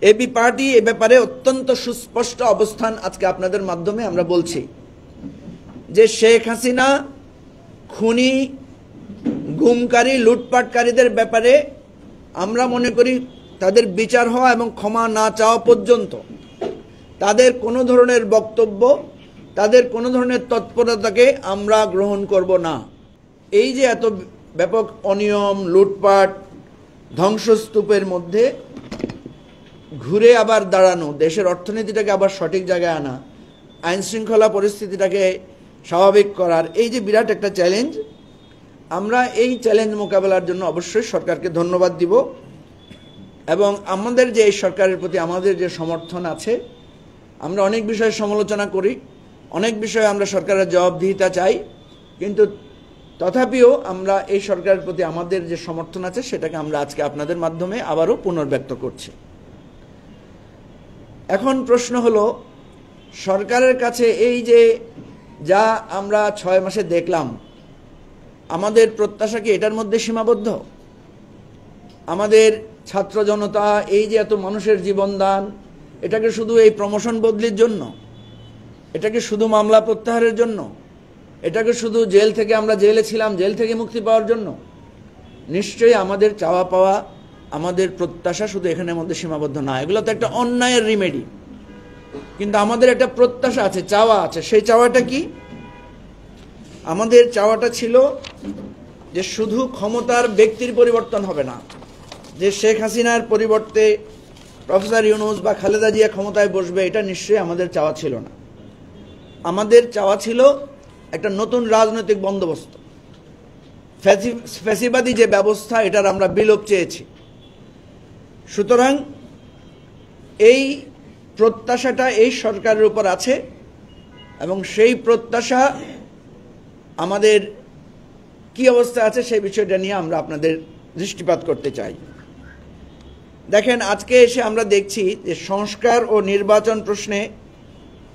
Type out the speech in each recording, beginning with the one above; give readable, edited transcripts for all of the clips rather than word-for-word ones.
AB party এ ব্যাপারে অত্যন্ত সুস্পষ্ট অবস্থান আজকে আপনাদের মাধ্যমে আমরা বলছি যে শেখ হাসিনা খুনি গুমকারী লুটপাটকারীদের ব্যাপারে আমরা মনে করি তাদের বিচার হওয়া এবং ক্ষমা না চাওয়া পর্যন্ত তাদের কোনো ধরনের বক্তব্য তাদের কোনো ধরনের তৎপরতাকে আমরা গ্রহণ করব না। এই যে এত ব্যাপক অনিয়ম লুটপাট ধ্বংসস্তূপের মধ্যে ঘুরে আবার দাঁড়ানো, দেশের অর্থনীতিটাকে আবার সঠিক জায়গায় আনা, আইন শৃঙ্খলা পরিস্থিতিটাকে স্বাভাবিক করার এই যে বিরাট একটা চ্যালেঞ্জ, আমরা এই চ্যালেঞ্জ মোকাবেলার জন্য অবশ্যই সরকারকে ধন্যবাদ দিব এবং আমাদের যে এই সরকারের প্রতি আমাদের যে সমর্থন আছে, আমরা অনেক বিষয়ে সমালোচনা করি, অনেক বিষয়ে আমরা সরকারের জবাবদিহিতা চাই, কিন্তু তথাপিও আমরা এই সরকারের প্রতি আমাদের যে সমর্থন আছে সেটাকে আমরা আজকে আপনাদের মাধ্যমে আবারও পুনর্ব্যক্ত করছি। এখন প্রশ্ন হলো, সরকারের কাছে এই যে যা আমরা 6 মাসে দেখলাম, আমাদের প্রত্যাশা কি এটার মধ্যে সীমাবদ্ধ? আমাদের ছাত্র জনতা এই যে এত মানুষের জীবনদান, এটাকে শুধু এই প্রমোশন বদলির জন্য, এটাকে শুধু মামলা প্রত্যাহারের জন্য, এটাকে শুধু জেল থেকে আমরা জেলে ছিলাম জেল থেকে মুক্তি পাওয়ার জন্য? নিশ্চয়ই আমাদের চাওয়া পাওয়া আমাদের প্রত্যাশা শুধু এখানের মধ্যে সীমাবদ্ধ না। এগুলো তো একটা অন্যায়ের রিমেডি, কিন্তু আমাদের একটা প্রত্যাশা আছে, চাওয়া আছে। সেই চাওয়াটা কি? আমাদের চাওয়াটা ছিল যে শুধু ক্ষমতার ব্যক্তির পরিবর্তন হবে না, যে শেখ হাসিনার পরিবর্তে প্রফেসর ইউনূস বা খালেদা জিয়া ক্ষমতায় বসবে, এটা নিশ্চয়ই আমাদের চাওয়া ছিল না। আমাদের চাওয়া ছিল একটা নতুন রাজনৈতিক বন্দোবস্ত, ফ্যাসিবাদী যে ব্যবস্থা এটার আমরা বিলোপ চেয়েছি। সুতরাং এই প্রত্যাশাটা এই সরকারের উপর আছে এবং সেই প্রত্যাশা আমাদের কি অবস্থা আছে সেই বিষয়টা নিয়ে আমরা আপনাদের দৃষ্টিপাত করতে চাই। দেখেন, আজকে এসে আমরা দেখছি যে সংস্কার ও নির্বাচন প্রশ্নে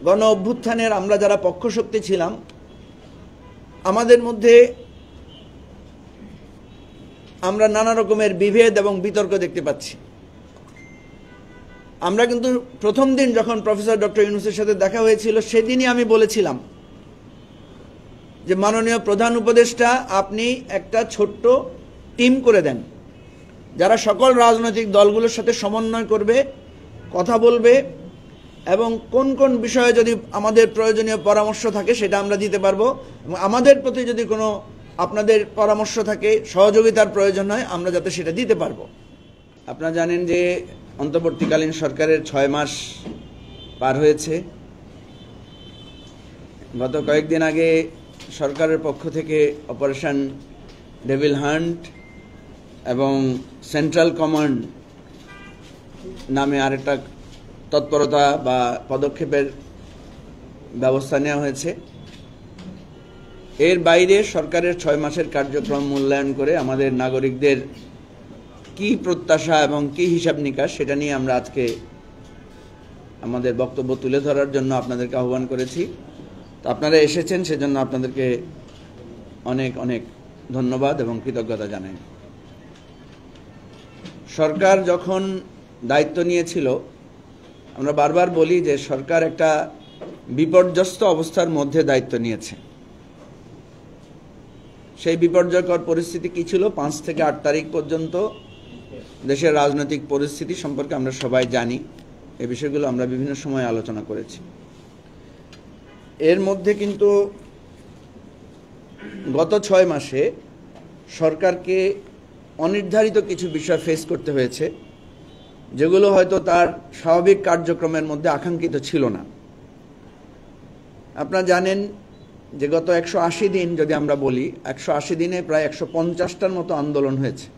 গণ অভ্যুত্থানের আমরা যারা পক্ষশক্তি ছিলাম, আমাদের মধ্যে আমরা নানা রকমের বিভেদ এবং বিতর্ক দেখতে পাচ্ছি। আমরা কিন্তু প্রথম দিন যখন প্রফেসর ডক্টর ইউনূসের সাথে দেখা হয়েছিল, সেদিনই আমি বলেছিলাম যে মাননীয় প্রধান উপদেষ্টা, আপনি একটা ছোট্ট টিম করে দেন যারা সকল রাজনৈতিক দলগুলোর সাথে সমন্বয় করবে, কথা বলবে এবং কোন কোন বিষয়ে যদি আমাদের প্রয়োজনীয় পরামর্শ থাকে সেটা আমরা দিতে পারবো, এবং আমাদের প্রতি যদি কোনো আপনাদের পরামর্শ থাকে, সহযোগিতার প্রয়োজন হয়, আমরা যাতে সেটা দিতে পারবো। আপনারা জানেন যে অন্তর্বর্তীকালীন সরকারের 6 মাস পার হয়েছে। গত কয়েকদিন আগে সরকারের পক্ষ থেকে অপারেশন ডেভিল হান্ট এবং সেন্ট্রাল কমান্ড নামে আরেকটা তৎপরতা বা পদক্ষেপের ব্যবস্থা নেওয়া হয়েছে। এর বাইরে সরকারের 6 মাসের কার্যক্রম মূল্যায়ন করে আমাদের নাগরিকদের কি প্রত্যাশা এবং কি হিসাব নিকাশ, সেটা নিয়ে আমরা আজকে আমাদের বক্তব্য তুলে ধরার জন্য আপনাদেরকে আহ্বান করেছি। তো আপনারা এসেছেন, সেজন্য আপনাদেরকে অনেক অনেক ধন্যবাদ এবং কৃতজ্ঞতা জানাই। সরকার যখন দায়িত্ব নিয়েছিল, আমরা বারবার বলি যে সরকার একটা বিপর্যস্ত অবস্থার মধ্যে দায়িত্ব নিয়েছে। সেই বিপর্যয়কর পরিস্থিতি কি ছিল? 5 থেকে 8 তারিখ পর্যন্ত দেশের রাজনৈতিক পরিস্থিতি সম্পর্কে আমরা সবাই জানি। এই বিষয়গুলো আমরা বিভিন্ন সময় আলোচনা করেছি। এর মধ্যে কিন্তু গত 6 মাসে সরকারকে অনির্ধারিত কিছু বিষয় ফেস করতে হয়েছে, যেগুলো হয়তো তার স্বাভাবিক কার্যক্রমের মধ্যে আকাঙ্ক্ষিত ছিল না। আপনারা জানেন যে গত 180 দিন যদি আমরা বলি, 180 দিনে প্রায় 150টার মতো আন্দোলন হয়েছে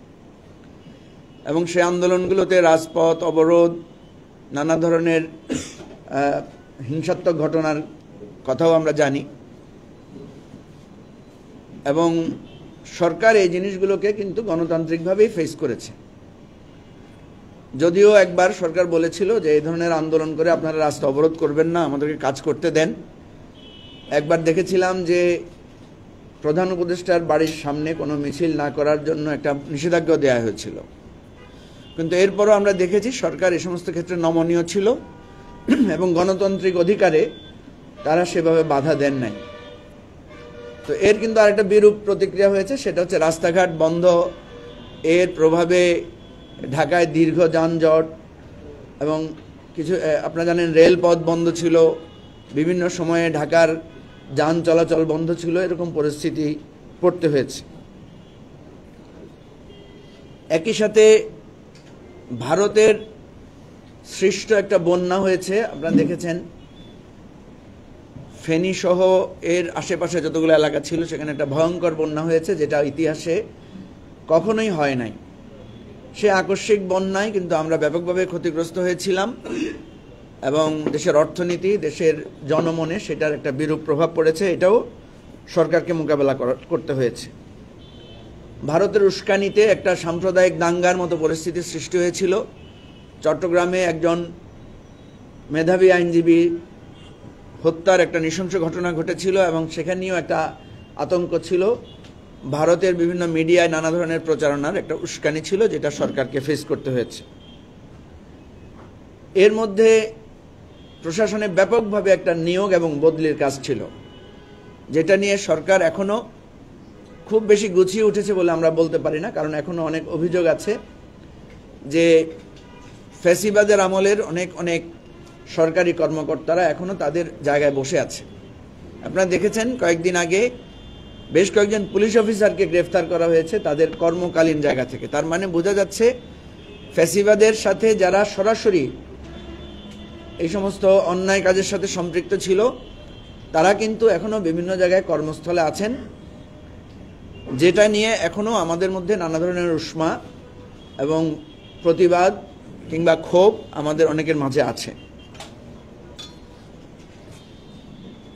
এবং সেই আন্দোলনগুলোতে রাজপথ অবরোধ, নানা ধরনের হিংসাত্মক ঘটনার কথাও আমরা জানি এবং সরকার এই জিনিসগুলোকে কিন্তু গণতান্ত্রিকভাবেই ফেস করেছে। যদিও একবার সরকার বলেছিল যে এই ধরনের আন্দোলন করে আপনারা রাস্তা অবরোধ করবেন না, আমাদেরকে কাজ করতে দেন। একবার দেখেছিলাম যে প্রধান উপদেষ্টার বাড়ির সামনে কোনো মিছিল না করার জন্য একটা নিষেধাজ্ঞা দেওয়া হয়েছিল। কিন্তু এরপরও আমরা দেখেছি সরকার এই সমস্ত ক্ষেত্রে নমনীয় ছিল এবং গণতান্ত্রিক অধিকারে তারা সেভাবে বাধা দেন নাই। তো এর কিন্তু আরেকটা বিরূপ প্রতিক্রিয়া হয়েছে, সেটা হচ্ছে রাস্তাঘাট বন্ধ। এর প্রভাবে ঢাকায় দীর্ঘ যানজট এবং কিছু আপনারা জানেন রেলপথ বন্ধ ছিল, বিভিন্ন সময়ে ঢাকার যান চলাচল বন্ধ ছিল, এরকম পরিস্থিতি পড়তে হয়েছে। একই সাথে ভারতের সৃষ্ট একটা বন্যা হয়েছে, আপনারা দেখেছেন ফেনী সহ এর আশেপাশে যতগুলো এলাকা ছিল সেখানে একটা ভয়ঙ্কর বন্যা হয়েছে, যেটা ইতিহাসে কখনোই হয় নাই। সে আকস্মিক বন্যায় কিন্তু আমরা ব্যাপকভাবে ক্ষতিগ্রস্ত হয়েছিলাম এবং দেশের অর্থনীতি, দেশের জনমনে সেটার একটা বিরূপ প্রভাব পড়েছে। এটাও সরকারকে মোকাবেলা করতে হয়েছে। ভারতের উস্কানিতে একটা সাম্প্রদায়িক দাঙ্গার মতো পরিস্থিতি সৃষ্টি হয়েছিল। চট্টগ্রামে একজন মেধাবী আইনজীবী হত্যার একটা নৃশংস ঘটনা ঘটেছিল এবং সেখানেও একটা আতঙ্ক ছিল। ভারতের বিভিন্ন মিডিয়ায় নানা ধরনের প্রচারণার একটা উস্কানি ছিল, যেটা সরকারকে ফেস করতে হয়েছে। এর মধ্যে প্রশাসনে ব্যাপকভাবে একটা নিয়োগ এবং বদলির কাজ ছিল, যেটা নিয়ে সরকার এখনো খুব বেশি গুছিয়ে উঠেছে বলে আমরা বলতে পারি না, কারণ এখনো অনেক অভিযোগ আছে যে ফ্যাসিবাদের আমলের অনেক সরকারি কর্মকর্তারা এখনো তাদের জায়গায় বসে আছে। আপনারা দেখেছেন কয়েকদিন আগে বেশ কয়েকজন পুলিশ অফিসারকে গ্রেফতার করা হয়েছে তাদের কর্মকালীন জায়গা থেকে। তার মানে বোঝা যাচ্ছে ফ্যাসিবাদের সাথে যারা সরাসরি এই সমস্ত অন্যায় কাজের সাথে সম্পৃক্ত ছিল তারা কিন্তু এখনো বিভিন্ন জায়গায় কর্মস্থলে আছেন, যেটা নিয়ে এখনো আমাদের মধ্যে নানা ধরনের উষ্মা এবং প্রতিবাদ কিংবা ক্ষোভ আমাদের অনেকের মাঝে আছে।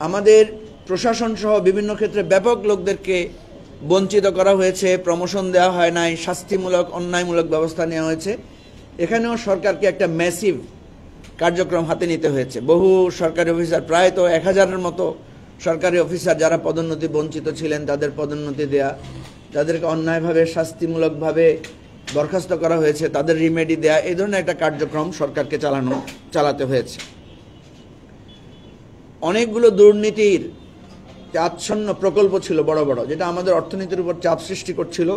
আমাদের প্রশাসন সহ বিভিন্ন ক্ষেত্রে ব্যাপক লোকদেরকে বঞ্চিত করা হয়েছে, প্রমোশন দেওয়া হয় নাই, শাস্তিমূলক অন্যায়মূলক ব্যবস্থা নেওয়া হয়েছে। এখানেও সরকারকে একটা ম্যাসিভ কার্যক্রম হাতে নিতে হয়েছে। বহু সরকারি অফিসার, প্রায় তো 1000-এর মতো সরকারি অফিসার যারা পদোন্নতি বঞ্চিত ছিলেন তাদের পদোন্নতি দেয়া, যাদেরকে অন্যায়ভাবে শাস্তিমূলকভাবে বরখাস্ত করা হয়েছে তাদের রিমেডি দেয়া, এই ধরনের একটা কার্যক্রম সরকারকে চালাতে হয়েছে। অনেকগুলো দুর্নীতির আচ্ছন্ন প্রকল্প ছিল বড় বড়, যেটা আমাদের অর্থনীতির উপর চাপ সৃষ্টি করছিল।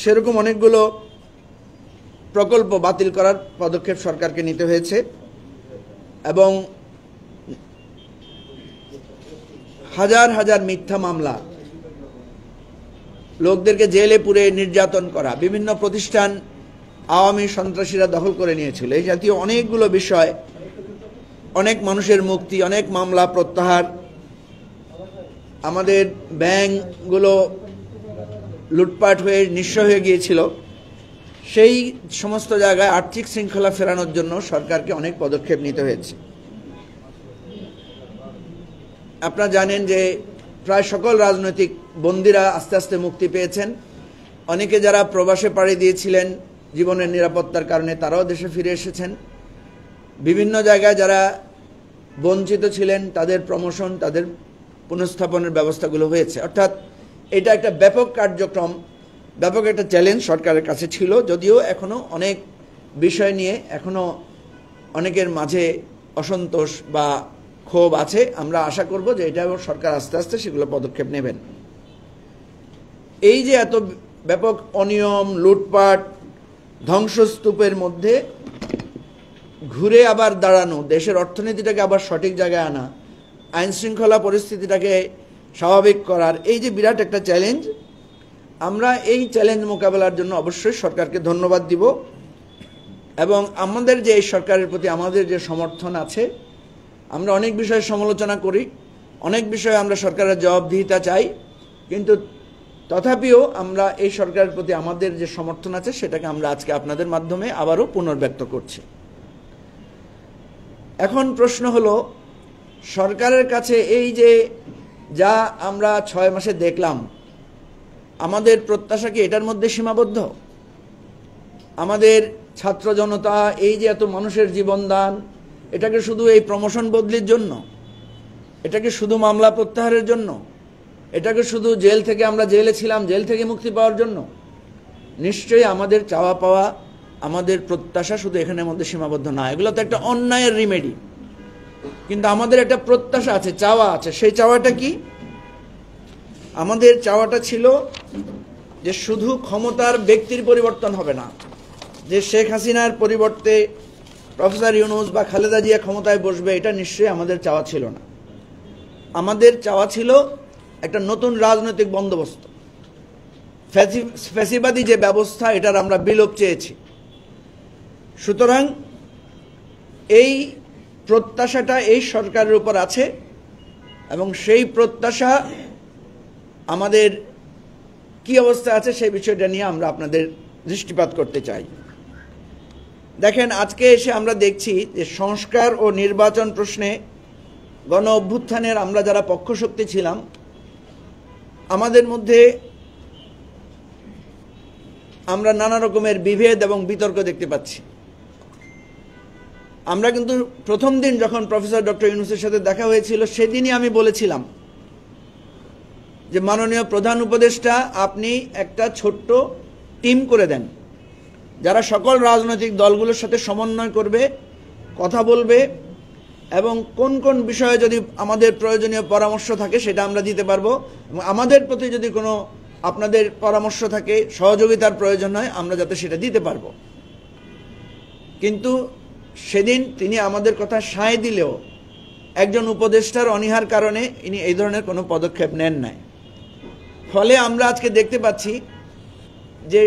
সেরকম অনেকগুলো প্রকল্প বাতিল করার পদক্ষেপ সরকারকে নিতে হয়েছে এবং হাজার হাজার মিথ্যা মামলা, লোকদেরকে জেলে পুরে নির্যাতন করা, বিভিন্ন প্রতিষ্ঠান আওয়ামী সন্ত্রাসীরা দখল করে নিয়েছিল, এই জাতীয় অনেকগুলো বিষয়, অনেক মানুষের মুক্তি, অনেক মামলা প্রত্যাহার, আমাদের ব্যাংকগুলো লুটপাট হয়ে নিঃস্ব হয়ে গিয়েছিল, সেই সমস্ত জায়গায় আর্থিক শৃঙ্খলা ফেরানোর জন্য সরকারকে অনেক পদক্ষেপ নিতে হয়েছে। আপনারা জানেন যে প্রায় সকল রাজনৈতিক বন্দীরা আস্তে আস্তে মুক্তি পেয়েছেন। অনেকে যারা প্রবাসে পাড়ি দিয়েছিলেন জীবনের নিরাপত্তার কারণে তারাও দেশে ফিরে এসেছেন। বিভিন্ন জায়গায় যারা বঞ্চিত ছিলেন তাদের প্রমোশন, তাদের পুনঃস্থাপনের ব্যবস্থাগুলো হয়েছে। অর্থাৎ এটা একটা ব্যাপক কার্যক্রম, ব্যাপক একটা চ্যালেঞ্জ সরকারের কাছে ছিল, যদিও এখনো অনেক বিষয় নিয়ে এখনো অনেকের মাঝে অসন্তোষ বা ক্ষোভ আছে। আমরা আশা করব যে এটা সরকার আস্তে আস্তে সেগুলো পদক্ষেপ নেবেন। এই যে এত ব্যাপক অনিয়ম, লুটপাট, ধ্বংসস্তূপের মধ্যে ঘুরে আবার দাঁড়ানো, দেশের অর্থনীতিটাকে আবার সঠিক জায়গায় আনা, আইন শৃঙ্খলা পরিস্থিতিটাকে স্বাভাবিক করার এই যে বিরাট একটা চ্যালেঞ্জ, আমরা এই চ্যালেঞ্জ মোকাবেলার জন্য অবশ্যই সরকারকে ধন্যবাদ দিব এবং আমাদের যে এই সরকারের প্রতি আমাদের যে সমর্থন আছে, আমরা অনেক বিষয়ে সমালোচনা করি, অনেক বিষয়ে আমরা সরকারের জবাবদিহিতা চাই, কিন্তু তথাপিও আমরা এই সরকারের প্রতি আমাদের যে সমর্থন আছে সেটাকে আমরা আজকে আপনাদের মাধ্যমে আবারও পুনর্ব্যক্ত করছি। এখন প্রশ্ন হলো, সরকারের কাছে এই যে যা আমরা 6 মাসে দেখলাম, আমাদের প্রত্যাশা কি এটার মধ্যে সীমাবদ্ধ? আমাদের ছাত্র জনতা এই যে এত মানুষের জীবনদান, এটাকে শুধু এই প্রমোশন বদলির জন্য, এটাকে শুধু মামলা প্রত্যাহারের জন্য, এটাকে শুধু জেল থেকে আমরা জেলে ছিলাম জেল থেকে মুক্তি পাওয়ার জন্য? নিশ্চয়ই আমাদের চাওয়া পাওয়া আমাদের প্রত্যাশা শুধু এখানের মধ্যে সীমাবদ্ধ না, এগুলো তো একটা অন্যায়ের রিমেডি, কিন্তু আমাদের একটা প্রত্যাশা আছে, চাওয়া আছে। সেই চাওয়াটা কি? আমাদের চাওয়াটা ছিল যে শুধু ক্ষমতার ব্যক্তির পরিবর্তন হবে না, যে শেখ হাসিনার পরিবর্তে প্রফেসর ইউনূস বা খালেদা জিয়া ক্ষমতায় বসবে, এটা নিশ্চয়ই আমাদের চাওয়া ছিল না। আমাদের চাওয়া ছিল একটা নতুন রাজনৈতিক বন্দোবস্ত, ফ্যাসিবাদী যে ব্যবস্থা এটার আমরা বিলোপ চেয়েছি। সুতরাং এই প্রত্যাশাটা এই সরকারের উপর আছে, এবং সেই প্রত্যাশা আমাদের কি অবস্থা আছে সেই বিষয়টা নিয়ে আমরা আপনাদের দৃষ্টিপাত করতে চাই। দেখেন, আজকে এসে আমরা দেখছি যে সংস্কার ও নির্বাচন প্রশ্নে গণ অভ্যুত্থানের আমরা যারা পক্ষশক্তি ছিলাম, আমাদের মধ্যে আমরা নানা রকমের বিভেদ এবং বিতর্ক দেখতে পাচ্ছি। আমরা কিন্তু প্রথম দিন যখন প্রফেসর ডক্টর ইউনূসের সাথে দেখা হয়েছিল, সেদিনই আমি বলেছিলাম যে মাননীয় প্রধান উপদেষ্টা, আপনি একটা ছোট্ট টিম করে দেন, যারা সকল রাজনৈতিক দলগুলোর সাথে সমন্বয় করবে, কথা বলবে, এবং কোন কোন বিষয়ে যদি আমাদের প্রয়োজনীয় পরামর্শ থাকে সেটা আমরা দিতে পারবো, এবং আমাদের প্রতি যদি কোনো আপনাদের পরামর্শ থাকে, সহযোগিতার প্রয়োজন হয়, আমরা যাতে সেটা দিতে পারবো। কিন্তু সেদিন তিনি আমাদের কথা সায় দিলেও একজন উপদেষ্টার অনীহার কারণে ইনি এই ধরনের কোনো পদক্ষেপ নেন নাই। ফলে আমরা আজকে দেখতে পাচ্ছি যে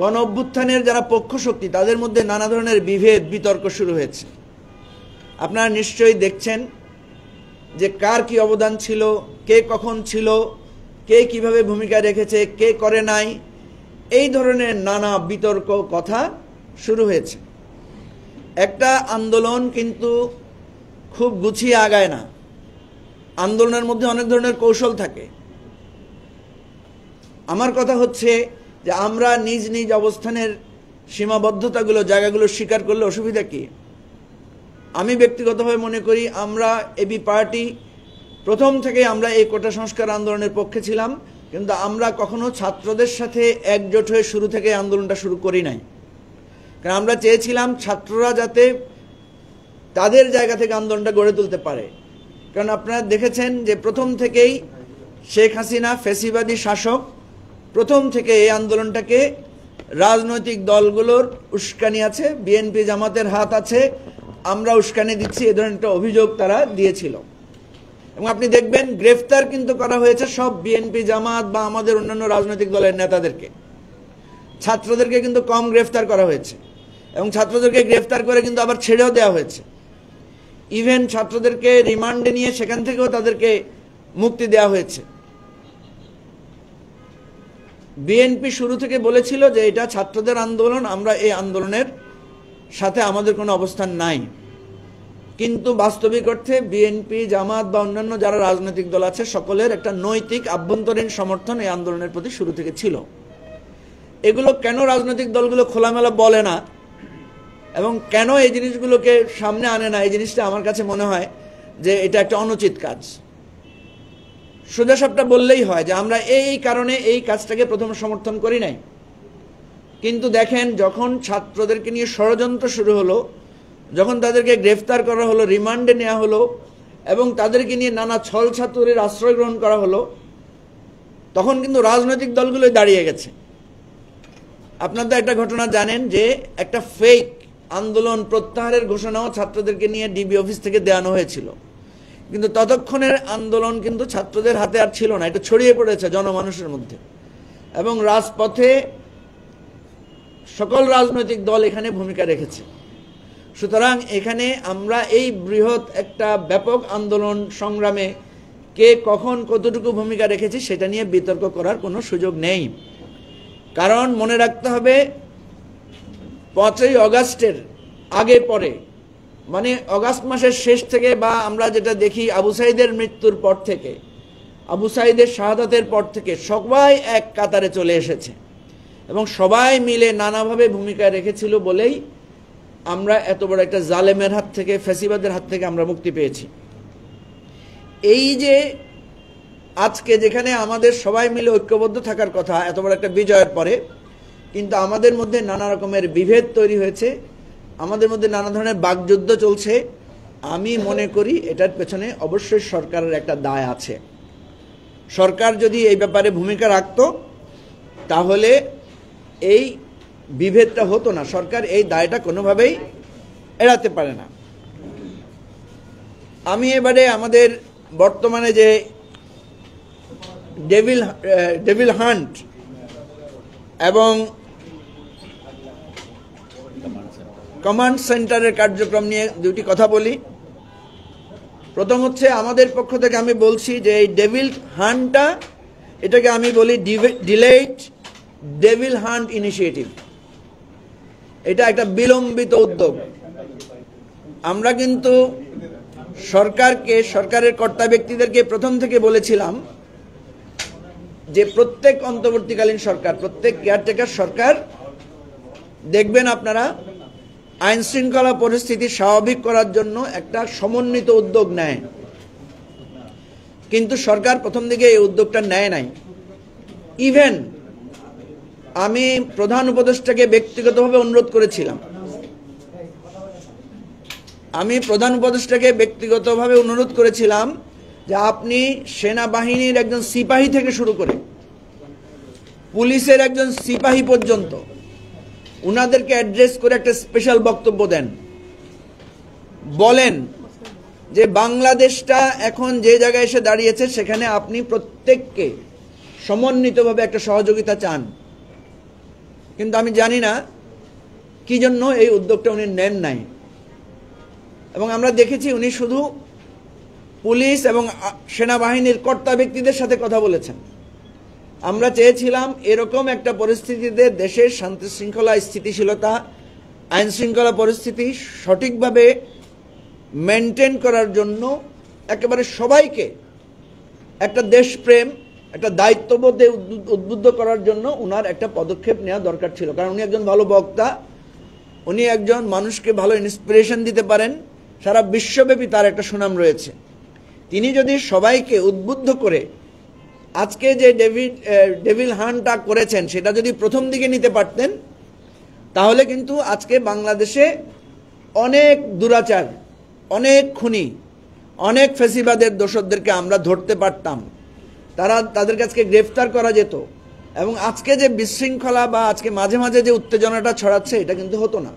গণ অভ্যুত্থানের যারা পক্ষশক্তি, তাদের মধ্যে নানা ধরনের বিভেদ বিতর্ক শুরু হয়েছে। আপনারা নিশ্চয়ই দেখছেন যে কার কি অবদান ছিল, কে কখন ছিল, কে কিভাবে ভূমিকা রেখেছে, কে করে নাই, এই ধরনের নানা বিতর্ক কথা শুরু হয়েছে। একটা আন্দোলন কিন্তু খুব গুছিয়ে আগায় না, আন্দোলনের মধ্যে অনেক ধরনের কৌশল থাকে। আমার কথা হচ্ছে যে আমরা নিজ নিজ অবস্থানের সীমাবদ্ধতাগুলো, জায়গাগুলো স্বীকার করলে অসুবিধা কি? আমি ব্যক্তিগতভাবে মনে করি, আমরা এবি পার্টি প্রথম থেকে আমরা এই কোটা সংস্কার আন্দোলনের পক্ষে ছিলাম, কিন্তু আমরা কখনো ছাত্রদের সাথে একজোট হয়ে শুরু থেকে আন্দোলনটা শুরু করি নাই। কারণ আমরা চেয়েছিলাম ছাত্ররা যাতে তাদের জায়গা থেকে আন্দোলনটা গড়ে তুলতে পারে। কারণ আপনারা দেখেছেন যে প্রথম থেকেই শেখ হাসিনা ফ্যাসিবাদী শাসক, প্রথম থেকে এই আন্দোলনটাকে রাজনৈতিক দলগুলোর উস্কানি আছে, বিএনপি জামাতের হাত আছে, আমরা উস্কানি দিচ্ছি, এ ধরনের একটা অভিযোগ তারা দিয়েছিল। এবং আপনি দেখবেন গ্রেফতার কিন্তু করা হয়েছে সব বিএনপি জামাত বা আমাদের অন্যান্য রাজনৈতিক দলের নেতাদেরকে, ছাত্রদেরকে কিন্তু কম গ্রেফতার করা হয়েছে, এবং ছাত্রদেরকে গ্রেফতার করে কিন্তু আবার ছেড়েও দেওয়া হয়েছে। ইভেন ছাত্রদেরকে রিমান্ডে নিয়ে সেখান থেকেও তাদেরকে মুক্তি দেওয়া হয়েছে। বিএনপি শুরু থেকে বলেছিল যে এটা ছাত্রদের আন্দোলন, আমরা এই আন্দোলনের সাথে আমাদের কোনো অবস্থান নাই। কিন্তু বাস্তবিক অর্থে বিএনপি জামাত বা অন্যান্য যারা রাজনৈতিক দল আছে, সকলের একটা নৈতিক আভ্যন্তরীণ সমর্থন এই আন্দোলনের প্রতি শুরু থেকে ছিল। এগুলো কেন রাজনৈতিক দলগুলো খোলামেলা বলে না এবং কেন এই জিনিসগুলোকে সামনে আনে না, এই জিনিসটা আমার কাছে মনে হয় যে এটা একটা অনুচিত কাজ। সোজাসাপটা বললেই হয় যে আমরা এই কারণে এই কাজটাকে প্রথম সমর্থন করি নাই। কিন্তু দেখেন, যখন ছাত্রদেরকে নিয়ে ষড়যন্ত্র শুরু হলো, যখন তাদেরকে গ্রেফতার করা হলো, রিমান্ডে নেওয়া হলো, এবং তাদেরকে নিয়ে নানা ছল ছাত্রের আশ্রয় গ্রহণ করা হলো, তখন কিন্তু রাজনৈতিক দলগুলোই দাঁড়িয়ে গেছে। আপনারা তো একটা ঘটনা জানেন যে একটা ফেক আন্দোলন প্রত্যাহারের ঘোষণাও ছাত্রদেরকে নিয়ে ডিবি অফিস থেকে দেওয়ানো হয়েছিল, কিন্তু ততক্ষণের আন্দোলন কিন্তু ছাত্রদের হাতে আর ছিল না, এটা ছড়িয়ে পড়েছে জনমানুষের মধ্যে, এবং রাজপথে সকল রাজনৈতিক দল এখানে ভূমিকা রেখেছে। সুতরাং এখানে আমরা এই বৃহৎ একটা ব্যাপক আন্দোলন সংগ্রামে কে কখন কতটুকু ভূমিকা রেখেছে সেটা নিয়ে বিতর্ক করার কোনো সুযোগ নেই। কারণ মনে রাখতে হবে, 5ই অগাস্টের আগে পরে, মানে অগাস্ট মাসের শেষ থেকে, বা আমরা যেটা দেখি আবু সাঈদের মৃত্যুর পর থেকে, আবু সাঈদের শাহাদাতের পর থেকে সবাই এক কাতারে চলে এসেছে এবং সবাই মিলে নানাভাবে ভূমিকা রেখেছিল বলেই আমরা এত বড় একটা জালেমের হাত থেকে, ফ্যাসিবাদের হাত থেকে আমরা মুক্তি পেয়েছি। এই যে আজকে যেখানে আমাদের সবাই মিলে ঐক্যবদ্ধ থাকার কথা এত বড় একটা বিজয়ের পরে, কিন্তু আমাদের মধ্যে নানা রকমের বিভেদ তৈরি হয়েছে, আমাদের মধ্যে নানা ধরনের বাকযুদ্ধ চলছে। আমি মনে করি এটার পেছনে অবশ্যই সরকারের একটা দায় আছে। সরকার যদি এই ব্যাপারে ভূমিকা রাখত তাহলে এই বিভেদটা হতো না। সরকার এই দায়টা কোনোভাবেই এড়াতে পারে না। আমি এবারে আমাদের বর্তমানে যে ডেভিল হান্ট এবং কমান্ড সেন্টারের কার্যক্রম নিয়ে দুটি কথা বলি। প্রথম হচ্ছে, আমাদের পক্ষ থেকে আমি বলছি যে এই ডেভিল হান্টটা, এটাকে আমি বলি ডিলেড ডেভিল হান্ট ইনিশিয়েটিভ। এটা একটা বিলম্বিত উদ্যোগ। আমরা কিন্তু সরকারের কর্তা ব্যক্তিদেরকে প্রথম থেকে বলেছিলাম যে প্রত্যেক অন্তর্বর্তীকালীন সরকার, প্রত্যেক কেয়ারটেকার সরকার দেখবেন আপনারা আইন শৃঙ্খলা পরিস্থিতি স্বাভাবিক করার জন্য একটা সমন্বিত উদ্যোগ নেয়। কিন্তু সরকার প্রথম দিকে এই উদ্যোগটা নেয় নাই। ইভেন আমি প্রধান উপদেষ্টাকে ব্যক্তিগতভাবে অনুরোধ করেছিলাম, যে আপনি সেনাবাহিনীর একজন সিপাহী থেকে শুরু করে পুলিশের একজন সিপাহী পর্যন্ত উনাদেরকে অ্যাড্রেস করে একটা স্পেশাল বক্তব্য দেন, বলেন যে বাংলাদেশটা এখন যে জায়গায় এসে দাঁড়িয়েছে সেখানে আপনি প্রত্যেককে সমন্বিতভাবে একটা সহযোগিতা চান। কিন্তু আমি জানি না কি জন্য এই উদ্যোগটা উনি নেন নাই। এবং আমরা দেখেছি উনি শুধু পুলিশ এবং সেনাবাহিনীর কর্তা ব্যক্তিদের সাথে কথা বলেছেন। আমরা চেয়েছিলাম এরকম একটা পরিস্থিতিতে দেশের শান্তি শৃঙ্খলা, স্থিতিশীলতা, আইন শৃঙ্খলা পরিস্থিতি সঠিকভাবে মেনটেন করার জন্য একেবারে সবাইকে একটা দেশপ্রেম, একটা দায়িত্ববোধে উদ্বুদ্ধ করার জন্য উনার একটা পদক্ষেপ নেওয়া দরকার ছিল। কারণ উনি একজন ভালো বক্তা, উনি একজন মানুষকে ভালো ইন্সপিরেশন দিতে পারেন, সারা বিশ্বব্যাপী তার একটা সুনাম রয়েছে। তিনি যদি সবাইকে উদ্বুদ্ধ করে আজকে যে ডেভিল হান্টটা করেছেন সেটা যদি প্রথম দিকে নিতে পারতেন, তাহলে কিন্তু আজকে বাংলাদেশে অনেক দুরাচার, অনেক খুনি, অনেক ফ্যাসিবাদের দোষরদেরকে আমরা ধরতে পারতাম, তাদের কাছে গ্রেফতার করা যেত, এবং আজকে যে বিশৃঙ্খলা বা আজকে মাঝে মাঝে যে উত্তেজনাটা ছড়াচ্ছে এটা কিন্তু হতো না।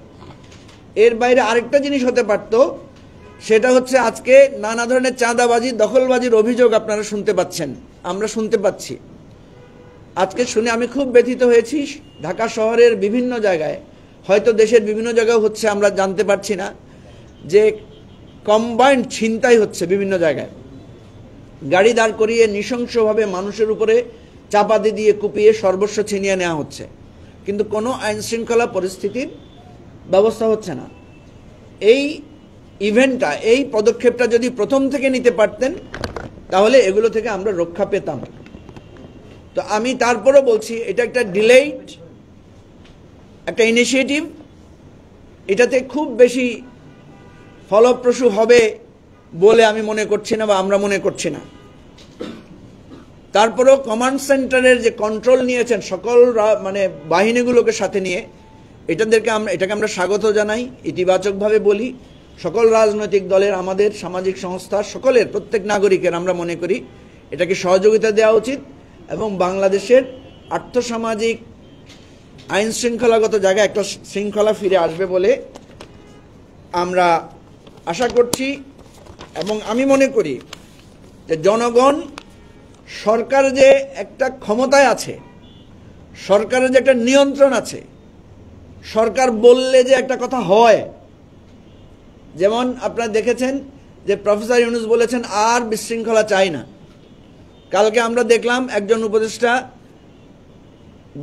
এর বাইরে আরেকটা জিনিস হতে পারত, সেটা হচ্ছে আজকে নানা ধরনের চাঁদাবাজি, দখলবাজির অভিযোগ আপনারা শুনতে পাচ্ছেন, আমরা শুনতে পাচ্ছি। আজকে শুনে আমি খুব ব্যথিত হয়েছি। ঢাকা শহরের বিভিন্ন জায়গায়, হয়তো দেশের বিভিন্ন জায়গায় হচ্ছে, আমরা জানতে পারছি না, যে কম্বাইন্ড ছিনতাই হচ্ছে বিভিন্ন জায়গায়। গাড়ি দাঁড় করিয়ে নৃশংসভাবে মানুষের উপরে চাপাতি দিয়ে কুপিয়ে সর্বস্ব ছিনিয়ে নেওয়া হচ্ছে, কিন্তু কোনো আইন শৃঙ্খলা পরিস্থিতির ব্যবস্থা হচ্ছে না। এই ইভেন্টটা, এই পদক্ষেপটা যদি প্রথম থেকে নিতে পারতেন তাহলে এগুলো থেকে আমরা রক্ষা পেতাম। তো আমি তারপরও বলছি এটা একটা ডিলেড একটা ইনিশিয়েটিভ, এটাতে খুব বেশি ফলপ্রসূ হবে বলে আমি মনে করছি না, বা আমরা মনে করছি না। তারপরেও কমান্ড সেন্টারের যে কন্ট্রোল নিয়েছেন সকল মানে বাহিনীগুলোকে সাথে নিয়ে, এটাকে আমরা স্বাগত জানাই, ইতিবাচকভাবে বলি। সকল রাজনৈতিক দলের, আমাদের সামাজিক সংস্থা, সকলের, প্রত্যেক নাগরিকের আমরা মনে করি এটাকে সহযোগিতা দেওয়া উচিত, এবং বাংলাদেশের আর্থসামাজিক আইন শৃঙ্খলাগত জায়গায় একটা শৃঙ্খলা ফিরে আসবে বলে আমরা আশা করছি। এবং আমি মনে করি যে জনগণ, সরকার যে একটা ক্ষমতায় আছে, সরকারের যে একটা নিয়ন্ত্রণ আছে, সরকার বললে যে একটা কথা হয়। যেমন আপনারা দেখেছেন যে প্রফেসর ইউনূস বলেছেন আর বিশৃঙ্খলা চাই না। কালকে আমরা দেখলাম একজন উপদেষ্টা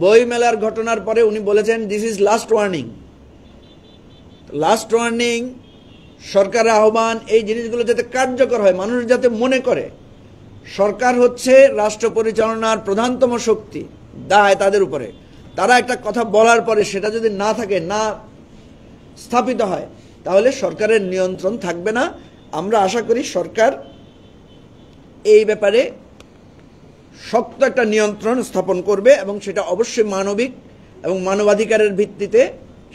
বই মেলার ঘটনার পরে উনি বলেছেন this is last warning. Last warning, সরকারের আহ্বান, এই জিনিসগুলো যাতে কার্যকর হয়, মানুষ যাতে মনে করে সরকার হচ্ছে রাষ্ট্র পরিচালনার প্রধানতম শক্তি, দায় তাদের উপরে। তারা একটা কথা বলার পরে সেটা যদি না থাকে, না স্থাপিত হয়, তাহলে সরকারের নিয়ন্ত্রণ থাকবে না। আমরা আশা করি সরকার এই ব্যাপারে শক্ত একটা নিয়ন্ত্রণ স্থাপন করবে, এবং সেটা অবশ্যই মানবিক এবং মানবাধিকারের ভিত্তিতে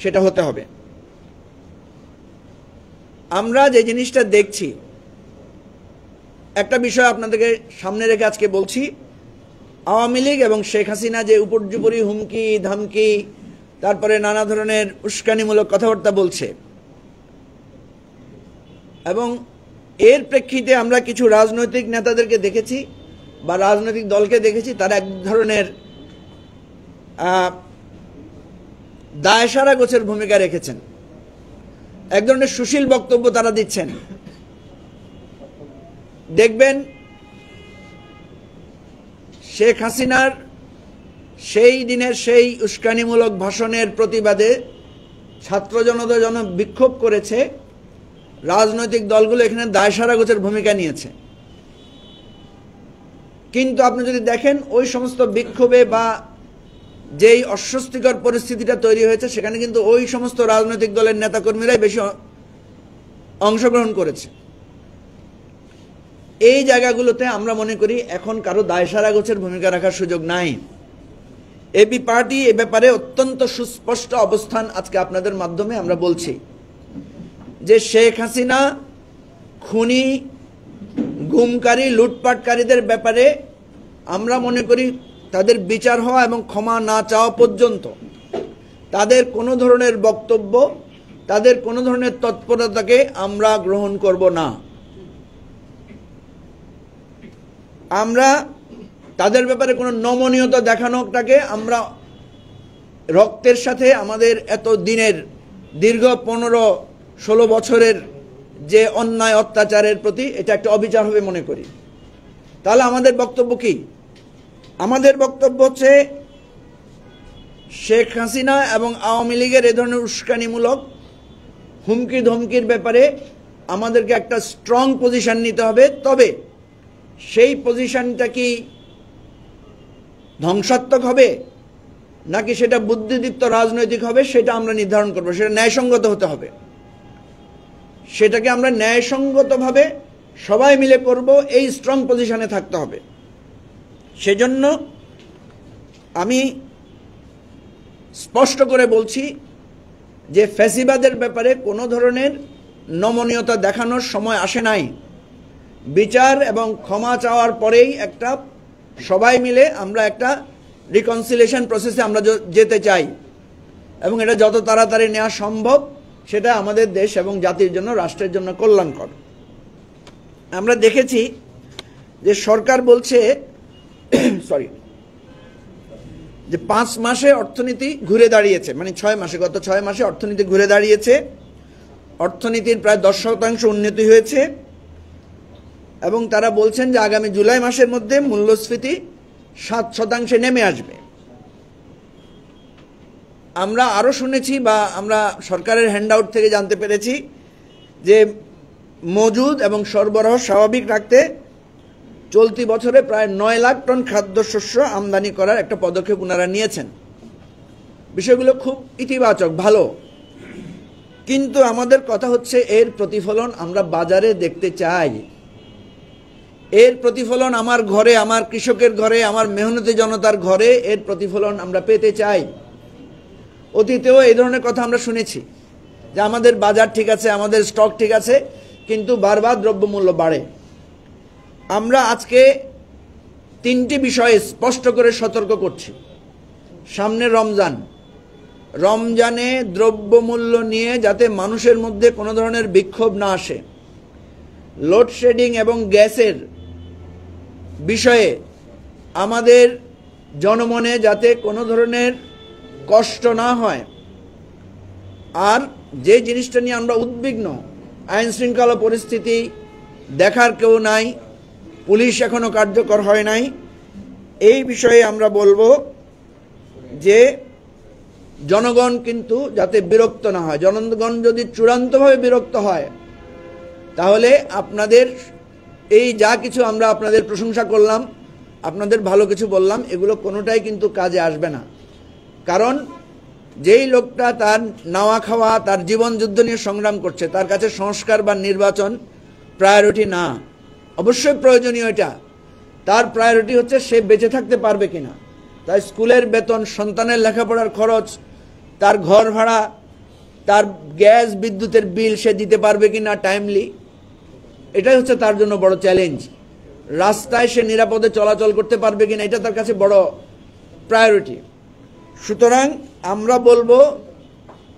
সেটা হতে হবে। আমরা যে জিনিসটা দেখছি, একটা বিষয় আপনাদেরকে সামনে রেখে আজকে বলছি, আওয়ামী লীগ এবং শেখ হাসিনা যে উপর্যুপরি হুমকি ধামকি তারপরে নানা ধরনের উস্কানিমূলক কথাবার্তা বলছে, এবং এর প্রেক্ষিতে আমরা কিছু রাজনৈতিক নেতাদেরকে দেখেছি বা রাজনৈতিক দলকে দেখেছি, তারা এক ধরনের দায়সারা গোছের ভূমিকা রেখেছেন, এক ধরনের সুশীল বক্তব্য তারা দিচ্ছেন। দেখবেন শেখ হাসিনার সেই দিনের সেই উস্কানিমূলক ভাষণের প্রতিবাদে ছাত্র জনতা বিক্ষোভ করেছে, রাজনৈতিক দলগুলো এখানে দায়সারা গোছের ভূমিকা নিয়েছে। কিন্তু আপনি যদি দেখেন ওই সমস্ত বিক্ষোভে বা যেই অস্বস্তিকর পরিস্থিতিটা তৈরি হয়েছে, সেখানে কিন্তু ওই সমস্ত রাজনৈতিক দলের নেতাকর্মীরাই বেশি অংশগ্রহণ করেছে। এই জায়গাগুলোতে আমরা মনে করি এখন কারো দায়সারা গোছের ভূমিকা রাখার সুযোগ নাই। এবি পার্টি এ ব্যাপারে অত্যন্ত সুস্পষ্ট অবস্থান আজকে আপনাদের মাধ্যমে আমরা বলছি যে শেখ হাসিনা খুনি, গুমকারী, লুটপাটকারীদের ব্যাপারে আমরা মনে করি তাদের বিচার হওয়া এবং ক্ষমা না চাওয়া পর্যন্ত তাদের কোনো ধরনের বক্তব্য, তাদের কোনো ধরনের তৎপরতাকে আমরা গ্রহণ করব না। আমরা তাদের ব্যাপারে কোনো নমনীয়তা দেখানোটাকে আমরা রক্তের সাথে আমাদের এত দিনের দীর্ঘ 15-16 বছরের যে অন্যায় অত্যাচারের প্রতি এটা একটা অবিচার হবে মনে করি। তাহলে আমাদের বক্তব্য কি? আমাদের বক্তব্য হচ্ছে শেখ হাসিনা এবং আওয়ামী লীগের এ ধরনের উস্কানিমূলক হুমকি ধমকির ব্যাপারে আমাদেরকে একটা স্ট্রং পজিশন নিতে হবে। তবে সেই পজিশনটা কি ধ্বংসাত্মক হবে নাকি সেটা বুদ্ধিদীপ্ত রাজনৈতিক হবে, সেটা আমরা নির্ধারণ করব। সেটা ন্যায়সঙ্গত হতে হবে, সেটাকে আমরা ন্যায়সঙ্গতভাবে সবাই মিলে করব, এই স্ট্রং পজিশনে থাকতে হবে। সেজন্য আমি স্পষ্ট করে বলছি যে ফ্যাসিবাদের ব্যাপারে কোনো ধরনের নমনীয়তা দেখানোর সময় আসে নাই। বিচার এবং ক্ষমা চাওয়ার পরেই একটা সবাই মিলে আমরা একটা রিকনসিলিয়েশন প্রসেসে আমরা যেতে চাই, এবং এটা যত তাড়াতাড়ি নেওয়া সম্ভব সেটা আমাদের দেশ এবং জাতির জন্য, রাষ্ট্রের জন্য কল্যাণকর। আমরা দেখেছি যে সরকার বলছে যে 5 মাসে অর্থনীতি ঘুরে দাঁড়িয়েছে, মানে 6 মাসে, গত 6 মাসে অর্থনীতি ঘুরে দাঁড়িয়েছে, অর্থনীতির প্রায় 10% উন্নতি হয়েছে, এবং তারা বলছেন যে আগামী জুলাই মাসের মধ্যে মূল্যস্ফীতি 7% নেমে আসবে। আমরা আরও শুনেছি বা আমরা সরকারের হ্যান্ডআউট থেকে জানতে পেরেছি যে মজুদ এবং সরবরাহ স্বাভাবিক রাখতে চলতি বছরে প্রায় 9 লাখ টন খাদ্যশস্য আমদানি করার একটা পদক্ষেপ ওনারা নিয়েছেন। বিষয়গুলো খুব ইতিবাচক, ভালো, কিন্তু আমাদের কথা হচ্ছে এর প্রতিফলন আমরা বাজারে দেখতে চাই। এর প্রতিফলন আমার ঘরে, আমার কৃষকের ঘরে, আমার মেহনতি জনতার ঘরে এর প্রতিফলন আমরা পেতে চাই। অতীতেও এই ধরনের কথা আমরা শুনেছি যে আমাদের বাজার ঠিক আছে, আমাদের স্টক ঠিক আছে, কিন্তু বারবার দ্রব্যমূল্য বাড়ে। আমরা আজকে 3টি বিষয়ে স্পষ্ট করে সতর্ক করছি। সামনে রমজানে দ্রব্যমূল্য নিয়ে যাতে মানুষের মধ্যে কোনো ধরনের বিক্ষোভ না আসে, লোডশেডিং এবং গ্যাসের বিষয়ে আমাদের জনমনে যাতে কোনো ধরনের কষ্ট না হয়। আর যে জিনিসটা নিয়ে আমরা উদ্বিগ্ন, আইন শৃঙ্খলা পরিস্থিতি দেখার কেউ নাই, পুলিশ এখনো কার্যকর হয় নাই, এই বিষয়ে আমরা বলবো যে জনগণ কিন্তু যাতে বিরক্ত না হয়। জনগণ যদি চূড়ান্তভাবে বিরক্ত হয় তাহলে আপনাদের এই যা কিছু আমরা আপনাদের প্রশংসা করলাম, আপনাদের ভালো কিছু বললাম, এগুলো কোনোটাই কিন্তু কাজে আসবে না। কারণ যেই লোকটা তার নাওয়া খাওয়া, তার জীবন যুদ্ধ নিয়ে সংগ্রাম করছে, তার কাছে সংস্কার বা নির্বাচন প্রায়োরিটি না। অবশ্যই প্রয়োজনীয় এটা, তার প্রায়োরিটি হচ্ছে সে বেঁচে থাকতে পারবে কিনা। তাই স্কুলের বেতন, সন্তানের লেখাপড়ার খরচ, তার ঘর ভাড়া, তার গ্যাস বিদ্যুতের বিল সে দিতে পারবে কিনা টাইমলি, এটাই হচ্ছে তার জন্য বড় চ্যালেঞ্জ। রাস্তায় সে নিরাপদে চলাচল করতে পারবে কিনা, এটা তার কাছে বড় প্রায়োরিটি। সুতরাং আমরা বলবো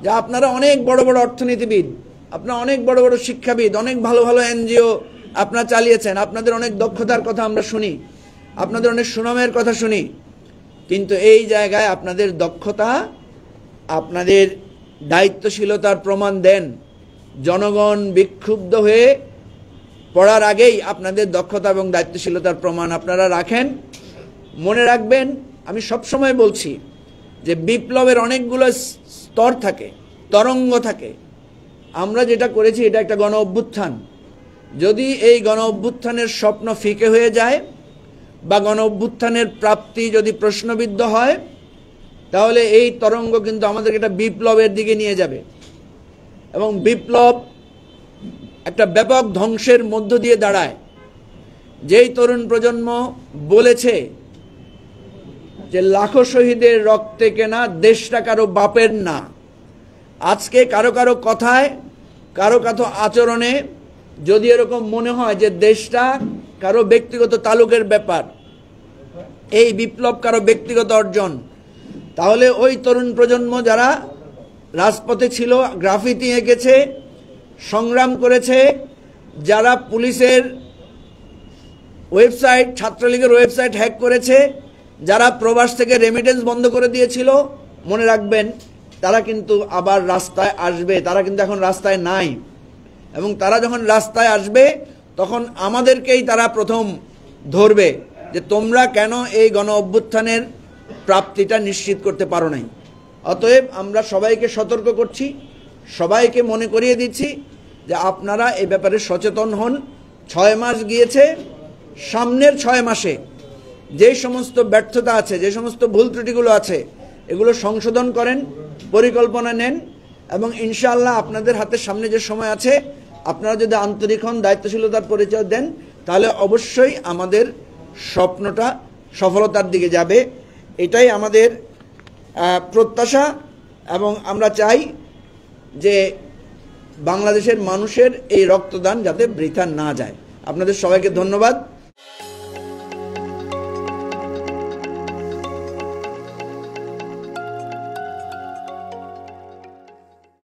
যে আপনারা অনেক বড় বড় অর্থনীতিবিদ, আপনারা অনেক বড় বড় শিক্ষাবিদ, অনেক ভালো ভালো এনজিও আপনারা চালিয়েছেন, আপনাদের অনেক দক্ষতার কথা আমরা শুনি, আপনাদের অনেক সুনামের কথা শুনি, কিন্তু এই জায়গায় আপনাদের দক্ষতা, আপনাদের দায়িত্বশীলতার প্রমাণ দেন। জনগণ বিক্ষুব্ধ হয়ে পড়ার আগেই আপনাদের দক্ষতা এবং দায়িত্বশীলতার প্রমাণ আপনারা রাখেন। মনে রাখবেন, আমি সবসময় বলছি যে বিপ্লবের অনেকগুলো স্তর থাকে, তরঙ্গ থাকে। আমরা যেটা করেছি এটা একটা গণ অভ্যুত্থান। যদি এই গণ অভ্যুত্থানের স্বপ্ন ফিকে হয়ে যায় বা গণ অভ্যুত্থানের প্রাপ্তি যদি প্রশ্নবিদ্ধ হয়, তাহলে এই তরঙ্গ কিন্তু আমাদেরকে একটা বিপ্লবের দিকে নিয়ে যাবে, এবং বিপ্লব একটা ব্যাপক ধ্বংসের মধ্য দিয়ে দাঁড়ায়। যেই তরুণ প্রজন্ম বলেছে যে লাখো শহীদের রক্তে কেনা দেশটা কারো বাপের না, আজকে কারো কারো কথায়, কারো কারো আচরণে যদি এরকম মনে হয় যে দেশটা কারো ব্যক্তিগত তালুকের ব্যাপার, এই বিপ্লব কারো ব্যক্তিগত অর্জন, তাহলে ওই তরুণ প্রজন্ম যারা রাজপথে ছিল, গ্রাফিতি এঁকেছে, সংগ্রাম করেছে, যারা পুলিশের ওয়েবসাইট, ছাত্রলীগের ওয়েবসাইট হ্যাক করেছে, যারা প্রবাস থেকে রেমিটেন্স বন্ধ করে দিয়েছিল, মনে রাখবেন তারা কিন্তু আবার রাস্তায় আসবে। তারা কিন্তু এখন রাস্তায় নাই, এবং তারা যখন রাস্তায় আসবে তখন আমাদেরকেই তারা প্রথম ধরবে যে তোমরা কেন এই গণ অভ্যুত্থানের প্রাপ্তিটা নিশ্চিত করতে পারো নাই। অতএব আমরা সবাইকে সতর্ক করছি, সবাইকে মনে করিয়ে দিচ্ছি যে আপনারা এই ব্যাপারে সচেতন হন। 6 মাস গিয়েছে, সামনের 6 মাসে যে সমস্ত ব্যর্থতা আছে, যে সমস্ত ভুল ত্রুটিগুলো আছে, এগুলো সংশোধন করেন, পরিকল্পনা নেন, এবং ইনশাআল্লাহ আপনাদের হাতে সামনে যে সময় আছে, আপনারা যদি আন্তরিক হন, দায়িত্বশীলতার পরিচয় দেন, তাহলে অবশ্যই আমাদের স্বপ্নটা সফলতার দিকে যাবে। এটাই আমাদের প্রত্যাশা, এবং আমরা চাই যে বাংলাদেশের মানুষের এই রক্তদান যাতে বৃথা না যায়। আপনাদের সবাইকে ধন্যবাদ।